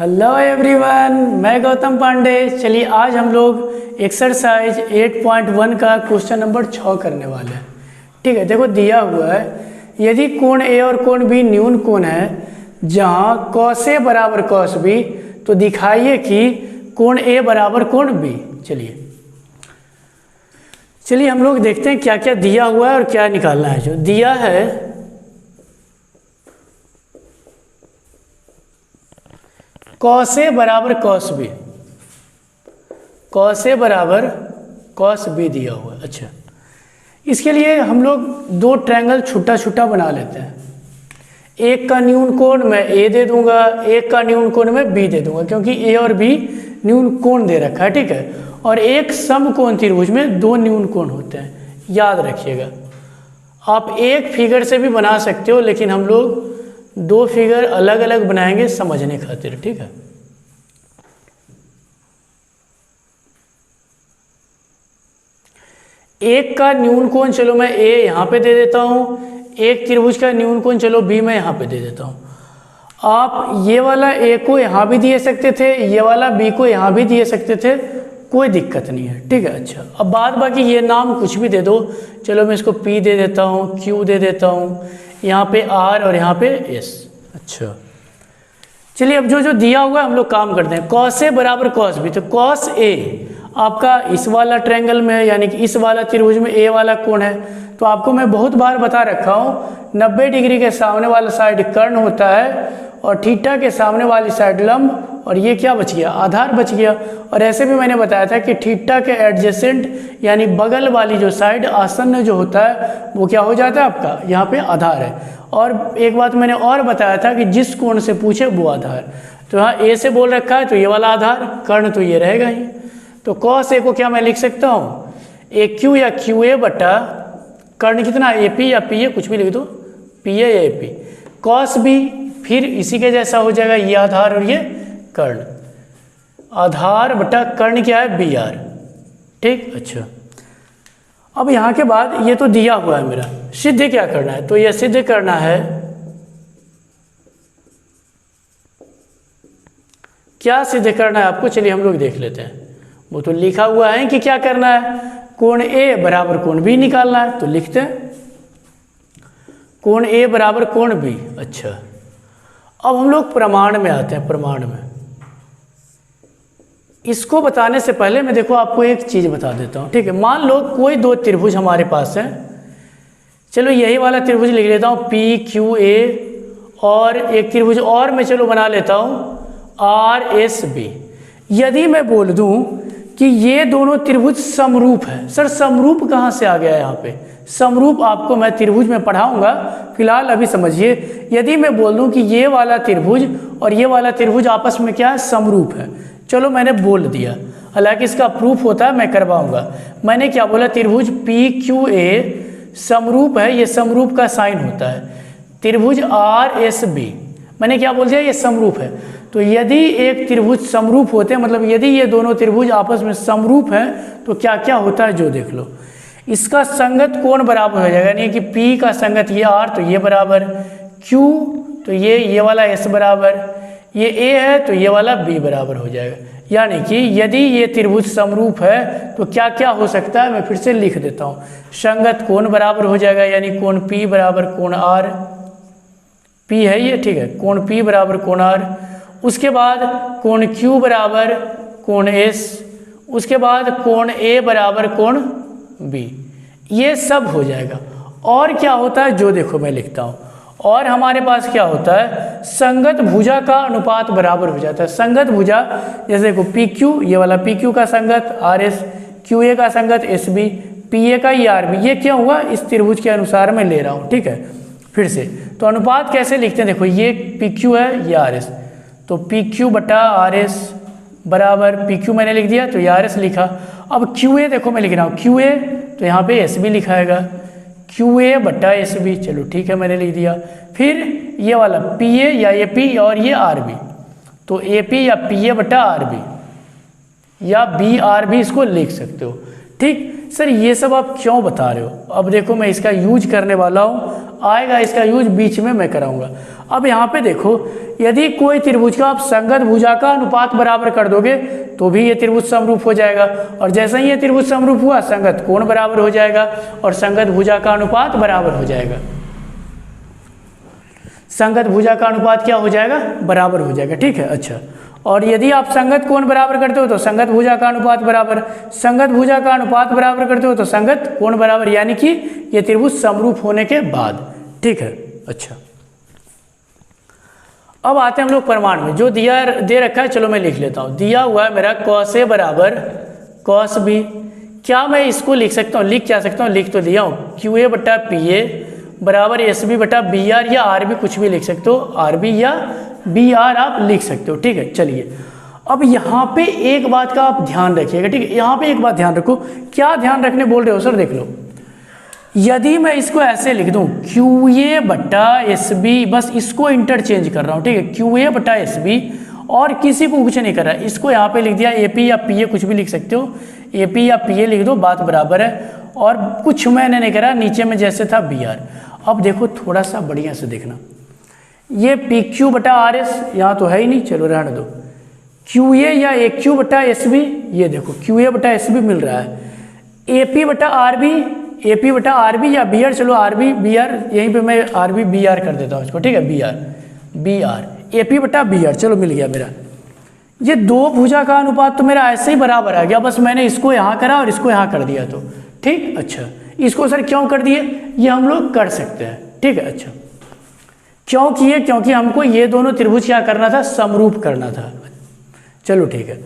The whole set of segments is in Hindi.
हेलो एवरीवन, मैं गौतम पांडे। चलिए आज हम लोग एक्सरसाइज 8.1 का क्वेश्चन नंबर 6 करने वाले हैं। ठीक है, देखो दिया हुआ है, यदि कोण ए और कोण बी न्यून कोण है जहां कॉस ए बराबर कॉस बी, तो दिखाइए कि कोण ए बराबर कोण बी। चलिए हम लोग देखते हैं क्या क्या दिया हुआ है और क्या निकालना है। जो दिया है कॉस ए बराबर कॉस बी, कॉस ए बराबर कॉस बी दिया हुआ है। अच्छा, इसके लिए हम लोग दो ट्रायंगल छुट्टा छुट्टा बना लेते हैं। एक का न्यून कोण मैं ए दे दूंगा, एक का न्यून कोण मैं बी दे दूंगा, क्योंकि ए और बी न्यून कोण दे रखा है। ठीक है, और एक समकोण त्रिभुज में दो न्यून कोण होते हैं, याद रखिएगा। आप एक फिगर से भी बना सकते हो, लेकिन हम लोग दो फिगर अलग अलग बनाएंगे समझने खातिर। ठीक है, एक का न्यून कोण चलो मैं ए यहां पे दे देता हूं, एक त्रिभुज का न्यून कोण चलो बी मैं यहां पे दे देता हूं। आप ये वाला ए को यहां भी दे सकते थे, ये वाला बी को यहां भी दे सकते थे, कोई दिक्कत नहीं है। ठीक है, अच्छा अब बाद बाकी ये नाम कुछ भी दे दो। चलो मैं इसको पी दे देता हूँ, क्यू दे देता हूँ, यहाँ पे आर और यहाँ पे एस। अच्छा चलिए अब जो जो दिया हुआ है हम लोग काम करते हैं। कॉस ए बराबर कॉस बी, तो कॉस ए आपका इस वाला ट्रायंगल में, यानी कि इस वाला त्रिभुज में ए वाला कोण है। तो आपको मैं बहुत बार बता रखा हूँ 90 डिग्री के सामने वाला साइड कर्ण होता है और थीटा के सामने वाली साइड लंब, और ये क्या बच गया, आधार बच गया। और ऐसे भी मैंने बताया था कि थीटा के एडजेसेंट यानी बगल वाली जो साइड आसन्न जो होता है वो क्या हो जाता है आपका, यहाँ पे आधार है। और एक बात मैंने और बताया था कि जिस कोण से पूछे वो आधार, तो यहाँ ए से बोल रखा है तो ये वाला आधार, कर्ण तो ये रहेगा ही। तो कॉस ए को क्या मैं लिख सकता हूँ, ए क्यू या क्यू ए बटा कर्ण कितना ए पी या पी ए, कुछ भी लिख दो, पी ए या ए पी। कॉस बी फिर इसी के जैसा हो जाएगा, ये आधार और ये कर्ण, आधार बटा कर्ण क्या है बी आर। ठीक, अच्छा अब यहाँ के बाद ये तो दिया हुआ है मेरा, सिद्ध क्या करना है, तो यह सिद्ध करना है, क्या सिद्ध करना है आपको, चलिए हम लोग देख लेते हैं। वो तो लिखा हुआ है कि क्या करना है, कोण ए बराबर कोण बी निकालना है, तो लिखते हैं कोण ए बराबर कोण बी। अच्छा अब हम लोग प्रमाण में आते हैं। प्रमाण में इसको बताने से पहले मैं देखो आपको एक चीज बता देता हूँ। ठीक है, मान लो कोई दो त्रिभुज हमारे पास है, चलो यही वाला त्रिभुज लिख लेता हूँ पी क्यू ए, और एक त्रिभुज और मैं चलो बना लेता हूँ आर एस बी। यदि मैं बोल दूं कि ये दोनों त्रिभुज समरूप है, सर समरूप कहाँ से आ गया यहाँ पे, समरूप आपको मैं त्रिभुज में पढ़ाऊंगा, फिलहाल अभी समझिए। यदि मैं बोल दूं कि ये वाला त्रिभुज और ये वाला त्रिभुज आपस में क्या है, समरूप है, चलो मैंने बोल दिया, हालांकि इसका प्रूफ होता है मैं करवाऊंगा। मैंने क्या बोला, त्रिभुज पी क्यू ए समरूप है, ये समरूप का साइन होता है। त्रिभुज आर एस बी मैंने क्या बोल दिया, ये समरूप है। तो यदि एक त्रिभुज समरूप होते हैं, मतलब यदि ये दोनों त्रिभुज आपस में समरूप हैं, तो क्या क्या होता है जो देख लो। इसका संगत कोण बराबर हो जाएगा, यानी कि P का संगत ये R तो ये बराबर, Q तो ये वाला S बराबर, ये A है तो ये वाला B बराबर हो जाएगा। यानी कि यदि ये त्रिभुज समरूप है तो क्या क्या हो सकता है, मैं फिर से लिख देता हूँ। संगत कोण बराबर हो जाएगा, यानी कोण P बराबर कोण R, P है ये, ठीक है, कोण P बराबर कोण R। उसके बाद कोण Q बराबर कोण S, उसके बाद कोण A बराबर कोण B, ये सब हो जाएगा। और क्या होता है जो देखो मैं लिखता हूँ, और हमारे पास क्या होता है, संगत भुजा का अनुपात बराबर हो जाता है। संगत भुजा जैसे देखो पी क्यू, ये वाला पी क्यू का संगत आर एस, क्यू ए का संगत एस बी, पी ए का ये आर बी। ये क्या हुआ, इस त्रिभुज के अनुसार मैं ले रहा हूँ। ठीक है, फिर से तो अनुपात कैसे लिखते हैं, देखो ये पी क्यू है, ये आर एस, तो पी क्यू बटा आर एस बराबर, पी क्यू मैंने लिख दिया तो ये आर एस लिखा। अब क्यू ए देखो मैं लिख रहा हूँ, क्यू ए तो यहाँ पे एस बी लिखाएगा, क्यू ए बटा एस बी, चलो ठीक है मैंने लिख दिया। फिर ये वाला पी ए या ए पी और ये आर बी, तो ए पी या पी ए बटा आर बी या बी आर बी इसको लिख सकते हो। ठीक, सर ये सब आप क्यों बता रहे हो, अब देखो मैं इसका यूज करने वाला हूँ, आएगा इसका यूज बीच में मैं कराऊंगा। अब यहाँ पे देखो, यदि कोई त्रिभुज का आप संगत भुजा का अनुपात बराबर कर दोगे तो भी ये त्रिभुज समरूप हो जाएगा, और जैसे ही ये त्रिभुज समरूप हुआ संगत कोण बराबर हो जाएगा और संगत भुजा का अनुपात बराबर हो जाएगा। संगत भुजा का अनुपात क्या हो जाएगा? बराबर हो जाएगा। ठीक है, अच्छा। और यदि आप संगत कोण बराबर करते हो तो संगत भुजा का अनुपात बराबर, संगत भुजा का अनुपात बराबर करते हो तो संगत कोण बराबर, यानी कि ये त्रिभुज समरूप होने के बाद। ठीक है, अच्छा। अब आते हैं हम लोग प्रमाण में। जो दिया दे रखा है, चलो मैं लिख लेता हूँ। दिया हुआ है मेरा cos A बराबर cos B। क्या मैं इसको लिख सकता हूँ? लिख क्या सकता हूँ? लिख तो दिया हूँ QA बटा PA बराबर SB बटा BR, या RB कुछ भी लिख सकते हो, RB या BR आप लिख सकते हो। ठीक है, चलिए। अब यहाँ पे एक बात का आप ध्यान रखिएगा। ठीक है, यहाँ पे एक बात ध्यान रखो। क्या ध्यान रखने बोल रहे हो सर? देख लो, यदि मैं इसको ऐसे लिख दूं QA बटा SB, बस इसको इंटरचेंज कर रहा हूँ। ठीक है, QA बटा SB, और किसी को कुछ नहीं कर रहा है। इसको यहाँ पे लिख दिया AP या PA, कुछ भी लिख सकते हो, AP या PA लिख दो, बात बराबर है। और कुछ मैंने नहीं करा, नीचे में जैसे था BR। अब देखो थोड़ा सा बढ़िया से देखना, ये PQ बटा RS यहाँ तो है ही नहीं, चलो रहने दो। QA या AQ बटा SB, ये देखो QA बटा SB मिल रहा है। AP बटा RB, AP बटा RB या BR, चलो RB BR, यहीं पे मैं RB BR कर देता हूँ इसको। ठीक है, BR AP बटा BR, चलो मिल गया मेरा। ये दो भुजा का अनुपात तो मेरा ऐसे ही बराबर आ गया, बस मैंने इसको यहाँ करा और इसको यहाँ कर दिया। तो ठीक, अच्छा। इसको सर क्यों कर दिए? ये हम लोग कर सकते हैं। ठीक है, अच्छा। क्यों किए? क्योंकि हमको ये दोनों त्रिभुज क्या करना था? समरूप करना था। चलो ठीक है।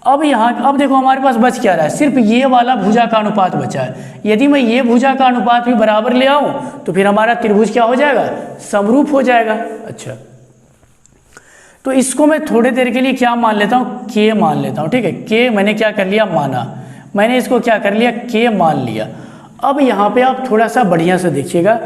अब यहाँ, अब देखो हमारे पास बच क्या रहा है? सिर्फ ये वाला भुजा का अनुपात बचा है। यदि मैं ये भुजा का अनुपात भी बराबर ले आऊँ तो फिर हमारा त्रिभुज क्या हो जाएगा? समरूप हो जाएगा। अच्छा, तो इसको मैं थोड़ी देर के लिए क्या मान लेता हूँ? K मान लेता हूँ। ठीक है, K मैंने क्या कर लिया? माना। मैंने इसको क्या कर लिया? K मान लिया। अब यहाँ पे आप थोड़ा सा बढ़िया से देखिएगा,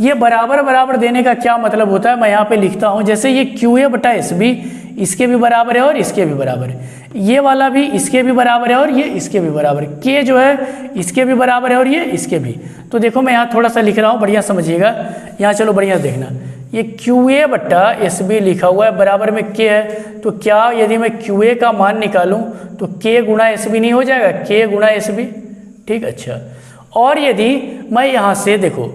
ये बराबर बराबर देने का क्या मतलब होता है? मैं यहाँ पे लिखता हूँ, जैसे ये QA बटा SB इसके भी बराबर है और इसके भी बराबर है, ये वाला भी इसके भी बराबर है और ये इसके भी बराबर है, K जो है इसके भी बराबर है और ये इसके भी। तो देखो मैं यहाँ थोड़ा सा लिख रहा हूँ, बढ़िया समझिएगा। यहाँ चलो बढ़िया देखना, ये QA बटा SB लिखा हुआ है, बराबर में K है। तो क्या यदि मैं QA का मान निकालूं तो K गुणा SB नहीं हो जाएगा? K गुणा SB। ठीक, अच्छा। और यदि मैं यहाँ से देखो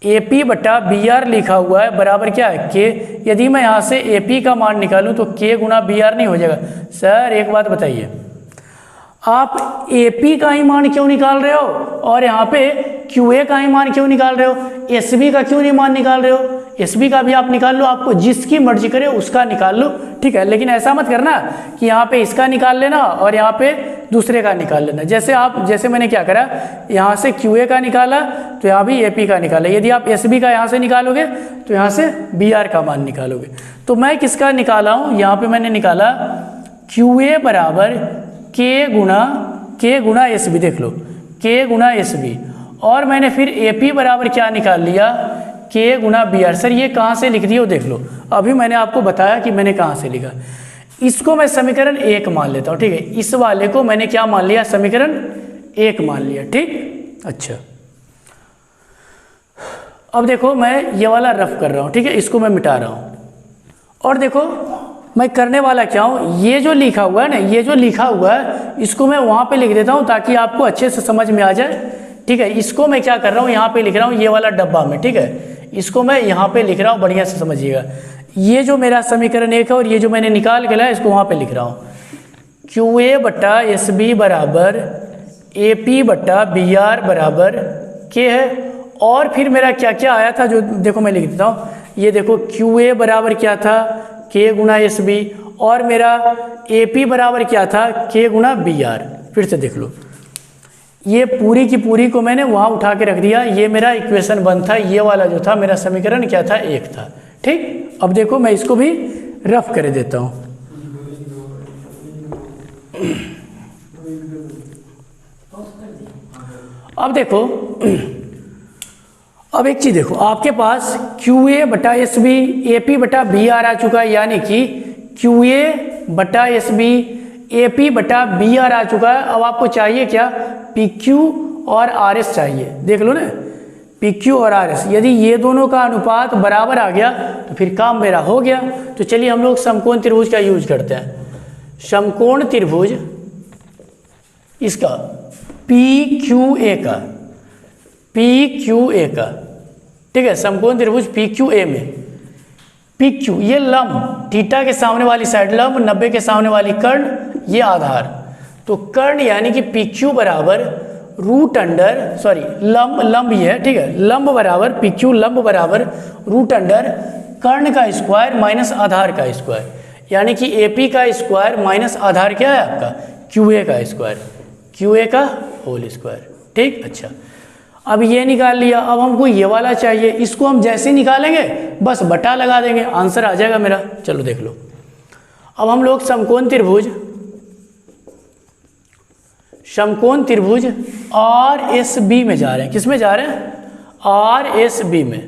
AP बटा BR लिखा हुआ है, बराबर क्या है? K। यदि मैं यहाँ से AP का मान निकालूं तो K गुणा BR नहीं हो जाएगा? सर एक बात बताइए, आप AP का ही मान क्यों निकाल रहे हो और यहाँ पे QA का ही मान क्यों निकाल रहे हो? SB का क्यों नहीं मान निकाल रहे हो? SB का भी आप निकाल लो, आपको जिसकी मर्जी करे उसका निकाल लो। ठीक है, लेकिन ऐसा मत करना कि यहाँ पे इसका निकाल लेना और यहाँ पे दूसरे का निकाल लेना। जैसे मैंने क्या करा, यहाँ से QA का निकाला तो यहाँ भी AP का निकाला। यदि आप SB का यहाँ से निकालोगे तो यहाँ से BR का मान निकालोगे। तो मैं किसका निकाला हूँ? यहाँ पे मैंने निकाला QA बराबर K गुणा SB। देख लो, K गुणा SB। और मैंने फिर AP बराबर क्या निकाल लिया? K गुणा BR। सर ये कहाँ से लिख दिया? देख लो, अभी मैंने आपको बताया कि मैंने कहाँ से लिखा। इसको मैं समीकरण 1 मान लेता हूँ। ठीक है, इस वाले को मैंने क्या मान लिया? समीकरण 1 मान लिया। ठीक, अच्छा। अब देखो मैं ये वाला रफ कर रहा हूँ। ठीक है, इसको मैं मिटा रहा हूँ। और देखो मैं करने वाला क्या हूँ, ये जो लिखा हुआ है ना, ये जो लिखा हुआ है इसको मैं वहाँ पे लिख देता हूँ ताकि आपको अच्छे से समझ में आ जाए। ठीक है, इसको मैं क्या कर रहा हूँ, यहाँ पे लिख रहा हूँ ये वाला डब्बा में। ठीक है, इसको मैं यहाँ पे लिख रहा हूँ, बढ़िया से समझिएगा। ये जो मेरा समीकरण 1 है और ये जो मैंने निकाल के लाया इसको वहाँ पे लिख रहा हूँ। QA बटा SB बराबर AP बटा BR बराबर K है। और फिर मेरा क्या क्या आया था, जो देखो मैं लिख देता हूँ। ये देखो QA बराबर क्या था? K गुणा SB। और मेरा AP बराबर क्या था? K गुणा BR। फिर से देख लो, ये पूरी की पूरी को मैंने वहाँ उठा के रख दिया। ये मेरा इक्वेशन 1 था, ये वाला जो था मेरा समीकरण क्या था? 1 था। ठीक, अब देखो मैं इसको भी रफ कर देता हूँ। अब देखो, अब एक चीज देखो, आपके पास QA बटा SB AP बटा BR आ चुका है, यानी कि QA बटा SB AP बटा BR आ चुका है। अब आपको चाहिए क्या? PQ और RS चाहिए। देख लो ना, पी क्यू और आर एस, यदि ये दोनों का अनुपात बराबर आ गया तो फिर काम मेरा हो गया। तो चलिए हम लोग समकोण त्रिभुज का यूज करते हैं। समकोण त्रिभुज इसका पी क्यू ए का, ठीक है, समकोण त्रिभुज पी क्यू ए में पी क्यू ये लंब, थीटा के सामने वाली साइड लंब, 90 के सामने वाली कर्ण, ये आधार। तो कर्ण यानी कि पी क्यू बराबर रूट अंडर, सॉरी लंब ये है, ठीक है, लंब बराबर पी क्यू लंब बराबर रूट अंडर कर्ण का स्क्वायर माइनस आधार का स्क्वायर, यानी कि ए पी का स्क्वायर माइनस आधार क्या है आपका क्यू ए का स्क्वायर, क्यू ए का होल स्क्वायर। ठीक, अच्छा अब ये निकाल लिया। अब हमको ये वाला चाहिए, इसको हम जैसे निकालेंगे बस बटा लगा देंगे, आंसर आ जाएगा मेरा। चलो देख लो। अब हम लोग समकोण त्रिभुज आर एस बी में जा रहे हैं। किस में जा रहे हैं? आर एस बी में।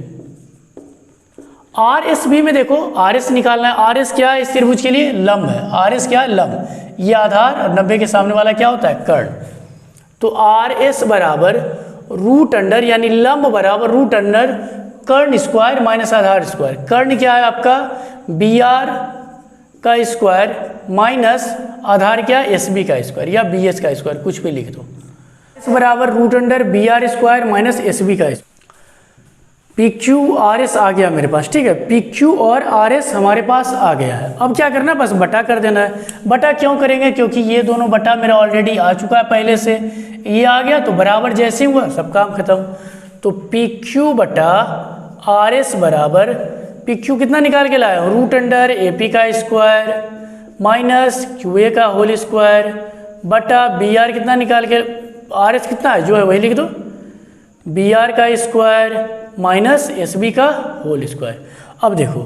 आर एस बी में देखो, आर एस निकालना है। आर एस क्या है इस त्रिभुज के लिए? लंब है। आर एस क्या है? लंब। ये आधार और 90 के सामने वाला क्या होता है? कर्ण। तो आर एस बराबर रूट अंडर, यानी लंब बराबर रूट अंडर कर्ण स्क्वायर माइनस आधार स्क्वायर। कर्ण क्या है आपका? बी आर का स्क्वायर माइनस आधार क्या? एस बी का स्क्वायर या बी एस का स्क्वायर, कुछ भी लिख दो। एस बराबर root under B R square minus S B का square. P Q R S आ गया मेरे पास, ठीक है, पी क्यू और आर एस हमारे पास आ गया है। अब क्या करना है? बस बटा कर देना है। बटा क्यों करेंगे? क्योंकि ये दोनों बटा मेरा ऑलरेडी आ चुका है पहले से, ये आ गया तो बराबर जैसे हुआ सब काम खत्म। तो पी क्यू बटा आर एस बराबर, पी क्यू कितना निकाल के लाया? रूट अंडर ए पी का स्क्वायर माइनस क्यू ए का होल स्क्वायर बटा बी आर कितना निकाल के, आर एस कितना है जो है वही लिख दो, बी आर का स्क्वायर माइनस एस बी का होल स्क्वायर। अब देखो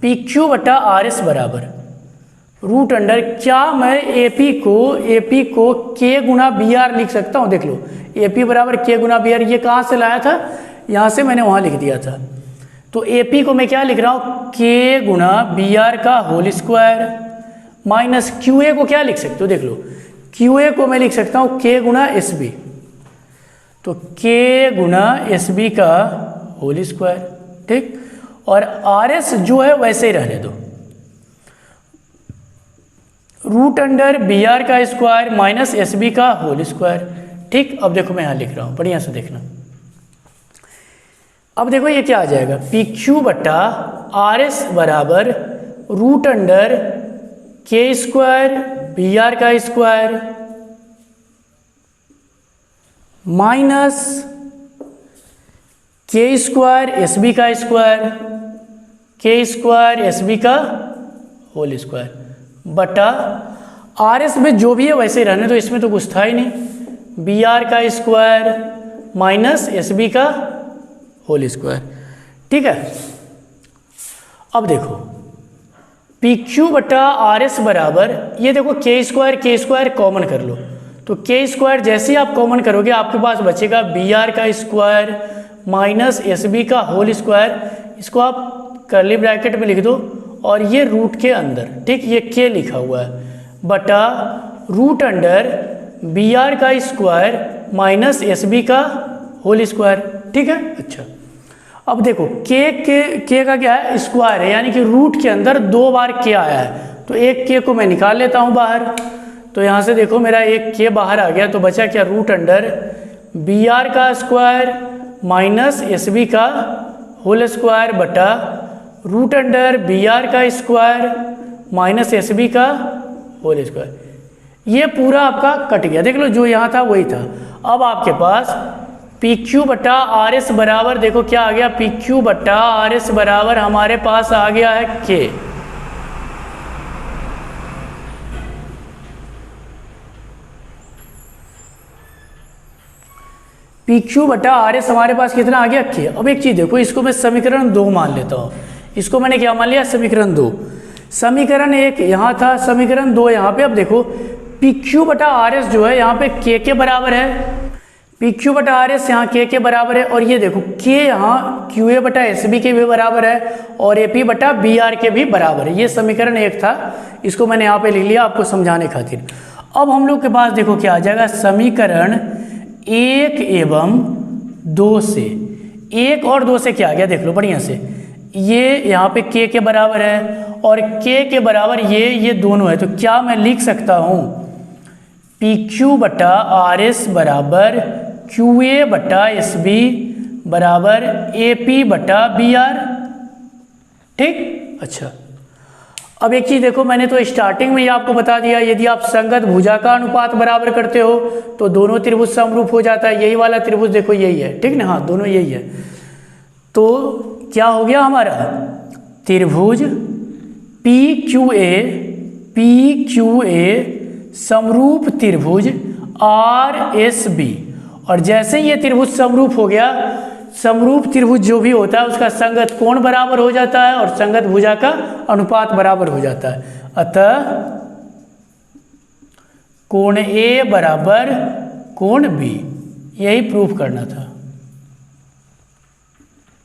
पी क्यू बटा आर एस बराबर रूट अंडर, क्या मैं ए पी को के गुना बी आर लिख सकता हूँ? देख लो, ए पी बराबर के गुना बी आर, ये कहाँ से लाया था? यहाँ से मैंने वहाँ लिख दिया था। तो ए पी को मैं क्या लिख रहा हूँ? के गुना बी आर का whole square minus Q A को क्या लिख सकते हो? देख लो, क्यू ए को मैं लिख सकता हूँ के गुना एस बी, तो के गुना एस बी का होल स्क्वायर। ठीक, और आर एस जो है वैसे ही रहने दो, रूट अंडर बी आर का स्क्वायर माइनस एस बी का होल स्क्वायर। ठीक, अब देखो मैं यहाँ लिख रहा हूँ, बढ़िया से देखना। अब देखो ये क्या आ जाएगा? पी क्यू बटा आर एस बराबर रूट अंडर के स्क्वायर बी आर का स्क्वायर माइनस के स्क्वायर एस बी का स्क्वायर, के स्क्वायर एस बी का होल स्क्वायर बटा आर एस में जो भी है वैसे ही रहने दो, इसमें तो कुछ था ही नहीं, बी आर का स्क्वायर माइनस एस बी का होल स्क्वायर। ठीक है, अब देखो पी क्यू बटा आर एस बराबर, ये देखो के स्क्वायर कॉमन कर लो, तो के स्क्वायर जैसे ही आप कॉमन करोगे आपके पास बचेगा बी आर का स्क्वायर माइनस एस बी का होल स्क्वायर। इसको आप कर्ली ब्रैकेट में लिख दो और ये रूट के अंदर, ठीक, ये के लिखा हुआ है, बटा रूट अंडर बी आर का स्क्वायर माइनस एस बी का होल स्क्वायर। ठीक है, अच्छा अब देखो के का क्या है? स्क्वायर है, यानी कि रूट के अंदर 2 बार के आया है, तो एक के को मैं निकाल लेता हूँ बाहर। तो यहाँ से देखो मेरा एक के बाहर आ गया, तो बचा क्या? रूट अंडर बी आर का स्क्वायर माइनस एस बी का होल स्क्वायर बटा रूट अंडर बी आर का स्क्वायर माइनस एस बी का होल स्क्वायर। ये पूरा आपका कट गया, देख लो जो यहाँ था वही था। अब आपके पास पी क्यू बटा आर एस बराबर, देखो क्या आ गया? पी क्यू बटा आर एस बराबर हमारे पास आ गया है के, पी क्यू बटा आर एस हमारे पास कितना आ गया? के। अब एक चीज देखो, इसको मैं समीकरण 2 मान लेता हूँ, इसको मैंने क्या मान लिया? समीकरण 2। समीकरण 1 यहाँ था, समीकरण 2 यहाँ पे। अब देखो पी क्यू बटा आर एस जो है यहाँ पे के बराबर है, पी क्यू बटा आर एस यहाँ के बराबर है, और ये देखो के यहाँ क्यू ए बटा एस बी के भी बराबर है और ए पी बटा बी आर के भी बराबर है। ये समीकरण 1 था, इसको मैंने यहाँ पे लिख लिया आपको समझाने खातिर। अब हम लोग के पास देखो क्या आ जाएगा? समीकरण 1 एवं 2 से 1 और 2 से क्या आ गया देख लो बढ़िया से, ये यहाँ पे k के बराबर है और k के बराबर ये दोनों है, तो क्या मैं लिख सकता हूँ पी क्यू बटा आर एस बराबर क्यू ए बटा एस बी बराबर ए पी बटा बी आर। ठीक, अच्छा अब एक चीज़ देखो, मैंने तो स्टार्टिंग में ही आपको बता दिया, यदि आप संगत भुजा का अनुपात बराबर करते हो तो दोनों त्रिभुज समरूप हो जाता है। यही वाला त्रिभुज देखो यही है, ठीक ना, हाँ दोनों यही है। तो क्या हो गया हमारा त्रिभुज पी क्यू ए समरूप त्रिभुज आर एस बी, और जैसे ये त्रिभुज समरूप हो गया, समरूप त्रिभुज जो भी होता है उसका संगत कोण बराबर हो जाता है और संगत भुजा का अनुपात बराबर हो जाता है। अतः कोण ए बराबर कोण बी, यही प्रूफ करना था।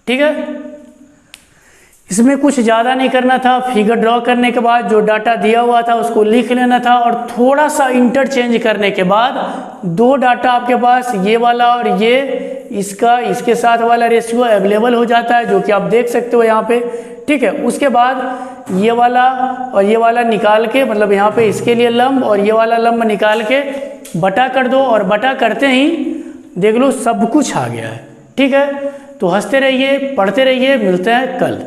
ठीक है, इसमें कुछ ज़्यादा नहीं करना था। फिगर ड्रॉ करने के बाद जो डाटा दिया हुआ था उसको लिख लेना था और थोड़ा सा इंटरचेंज करने के बाद दो डाटा आपके पास ये वाला और ये इसके साथ वाला रेशियो अवेलेबल हो जाता है, जो कि आप देख सकते हो यहाँ पे। ठीक है, उसके बाद ये वाला और ये वाला निकाल के, मतलब यहाँ पे इसके लिए लंब और ये वाला लंब निकाल के बटा कर दो, और बटा करते ही देख लो सब कुछ आ गया है। ठीक है, तो हंसते रहिए, पढ़ते रहिए, मिलते हैं कल।